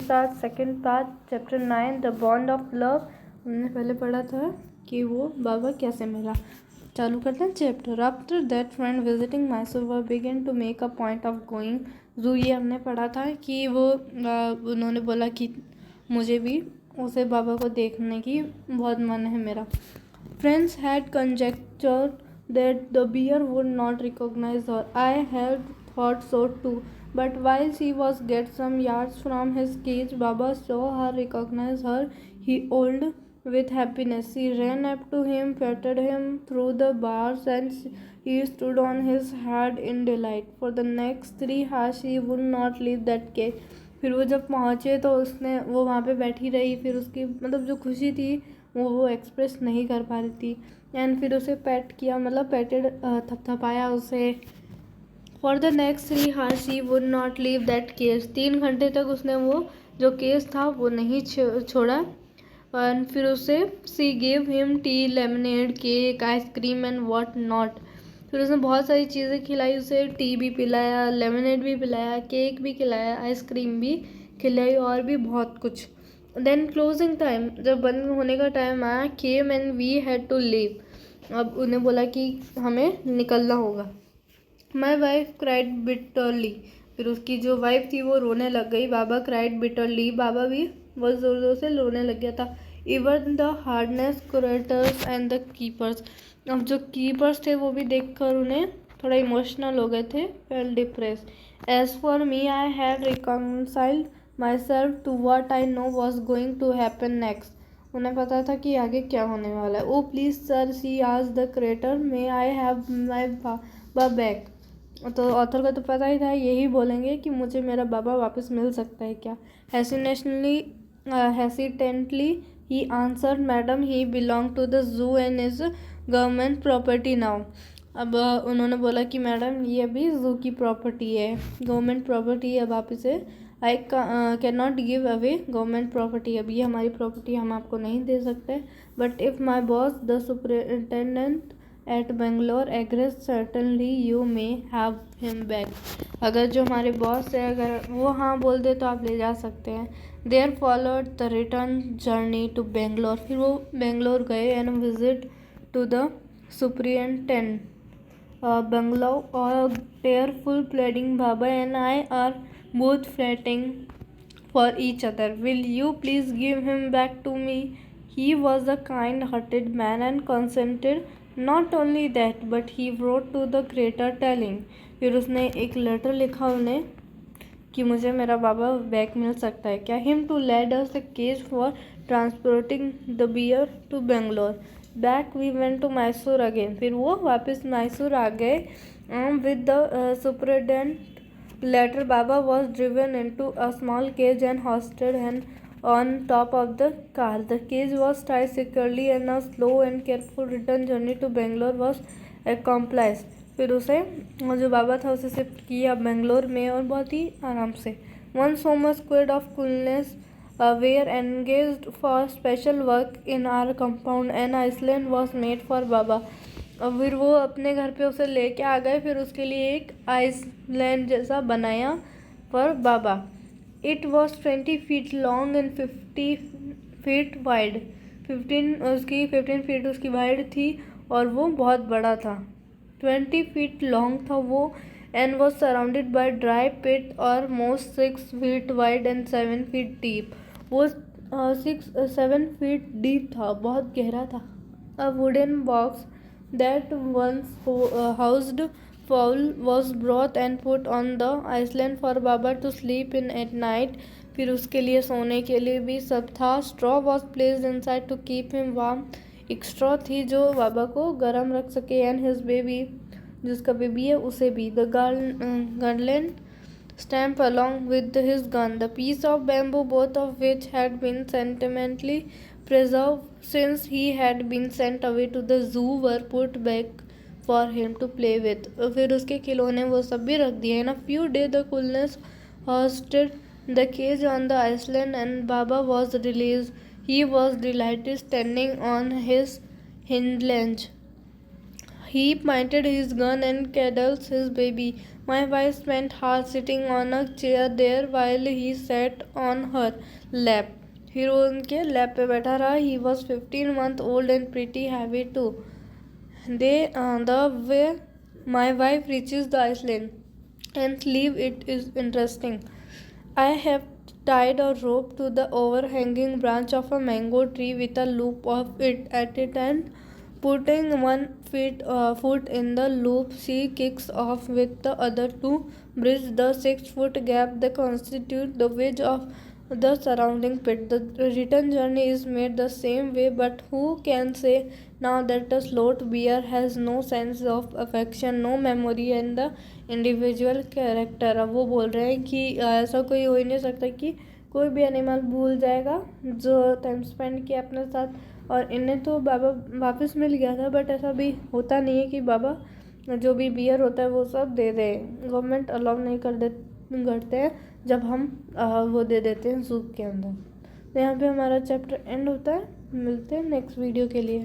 Start second part chapter 9 the bond of love. हमने पहले पढ़ा था कि वो बाबा कैसे मिला। चालू करते हैं chapter. After that friend visiting Mysore began to make a point of going zoo. ये हमने पढ़ा था कि वो उन्होंने बोला कि मुझे भी उसे बाबा को देखने की बहुत मन है मेरा। Friends had conjecture that the bear would not recognise her. I had thought so too, but while she was get some yards from his cage, Baba saw her recognize her. He oiled with happiness. She ran up to him, patted him through the bars, and he stood on his head in delight. For the next 3 hours, she would not leave that cage. फिर वो जब पहुँचे तो उसने वो वहाँ पे बैठी रही। फिर उसकी मतलब जो खुशी थी वो एक्सप्रेस नहीं कर पा रही थी। एंड फिर उसे पैट किया, मतलब पैटेड, थपथपाया उसे। For the next 3 hours she would not leave that case. 3 घंटे तक उसने वो जो केस था वो नहीं छोड़ा। एंड फिर उसे सी gave him T, lemonade, cake, ice cream and what not. फिर उसने बहुत सारी चीज़ें खिलाई उसे। टी भी पिलाया, लेमनेड भी पिलाया, केक भी खिलाया, आइसक्रीम भी खिलाई और भी बहुत कुछ। देन क्लोजिंग टाइम, जब बंद होने का टाइम आया, came and we had to leave. अब उन्हें बोला कि हमें निकलना होगा। My wife cried bitterly. फिर उसकी जो वाइफ थी वो रोने लग गई। बाबा क्राइड बिटरली, बाबा भी बहुत ज़ोर ज़ोर से रोने लग गया था। Even the hardness curators and the keepers. अब जो कीपर्स थे वो भी देखकर उन्हें थोड़ा इमोशनल हो गए थे, felt depressed. As for me I had reconciled myself to what I knew was going to happen next. उन्हें पता था कि आगे क्या होने वाला है। Oh please sir, she as the creator, may I have my Baba back. तो ऑथर को तो पता ही था, यही बोलेंगे कि मुझे मेरा बाबा वापस मिल सकता है क्या। Hesitantly he answered, madam he belong to the zoo and is government property now. अब उन्होंने बोला कि मैडम ये अभी जू की प्रॉपर्टी है, गवर्नमेंट प्रॉपर्टी है। अब आप इसे I can not give away government property. अब ये हमारी प्रॉपर्टी, हम आपको नहीं दे सकते। But if my boss the superintendent at Bangalore agrees, certainly you may have him back. अगर जो हमारे बॉस है अगर वो हाँ बोल दे तो आप ले जा सकते हैं। There followed the return journey to Bangalore. फिर वो बेंगलोर गए and visit to the superintendent Bangalore और tearful pleading, Baba and I are both fretting for each other. Will you please give him back to me? He was a kind-hearted man and consented. Not only that, but he wrote to the creator telling. फिर उसने एक letter लिखा उन्हें कि मुझे मेरा बाबा back मिल सकता है क्या। Him to lend us a cage for transporting the beer to Bangalore. Back we went to Mysore again. फिर वो वापस मैसूर आ गए। With the superintendent later, Baba was driven into a small cage and hoisted on top of the car. The cage was tied securely and a slow and careful return journey to Bangalore was accomplished. फिर उसे जो बाबा था उसे shift किया बेंगलोर में और बहुत ही आराम से। One summer squad of coolness were engaged for special work in our compound. An island was made for Baba. और फिर वो अपने घर पे उसे लेके आ गए। फिर उसके लिए एक आइसलैंड जैसा बनाया for Baba. It was 20 feet long and 50 feet wide. 15 feet उसकी वाइड थी और वो बहुत बड़ा था। 20 feet लॉन्ग था वो and was surrounded by dry pit almost 6 feet wide and 7 feet deep. वो 7 feet डीप था, बहुत गहरा था। A wooden box that once housed fowl was brought and put on the island for Baba to sleep in at night. फिर उसके लिए सोने के लिए भी सब था। straw was placed inside to keep him warm. एक straw थी जो बाबा को गर्म रख सके and his baby, जिसका बेबी है उसे भी। the garland stamp along with his gun. The piece of bamboo, both of which had been sentimentally preserved since he had been sent away to the zoo, were put back for him to play with. फिर उसके खिलौने वो सब भी रख दिए। In a few days the coolness hoisted the cage on the island and Baba was released. He was delighted, standing on his hind legs. He pointed his gun and cuddles his baby. My wife spent hours sitting on a chair there while he sat on her lap. Hero उनके lap पे बैठा रहा. He was 15 months old and pretty heavy too. The way my wife reaches the island and sleep, it is interesting. I have tied a rope to the overhanging branch of a mango tree with a loop of it at it, and putting one foot in the loop, she kicks off with the other to bridge the 6-foot gap that constitutes the wedge of the surrounding pit. The return journey is made the same way, but who can say now that a slot bear has no sense of affection, no memory and the individual character. अब वो बोल रहे हैं कि ऐसा कोई हो ही नहीं सकता कि कोई भी एनिमल भूल जाएगा जो टाइम स्पेंड किया अपने साथ. और इन्हें तो बाबा वापस मिल गया था, बट ऐसा भी होता नहीं है कि बाबा जो भी बियर होता है वो सब दे दे. गवर्नमेंट अलाउ नहीं करते हैं जब हम वो दे देते हैं ज़ू के अंदर. तो यहाँ पे हमारा चैप्टर एंड होता है. मिलते हैं नेक्स्ट वीडियो के लिए.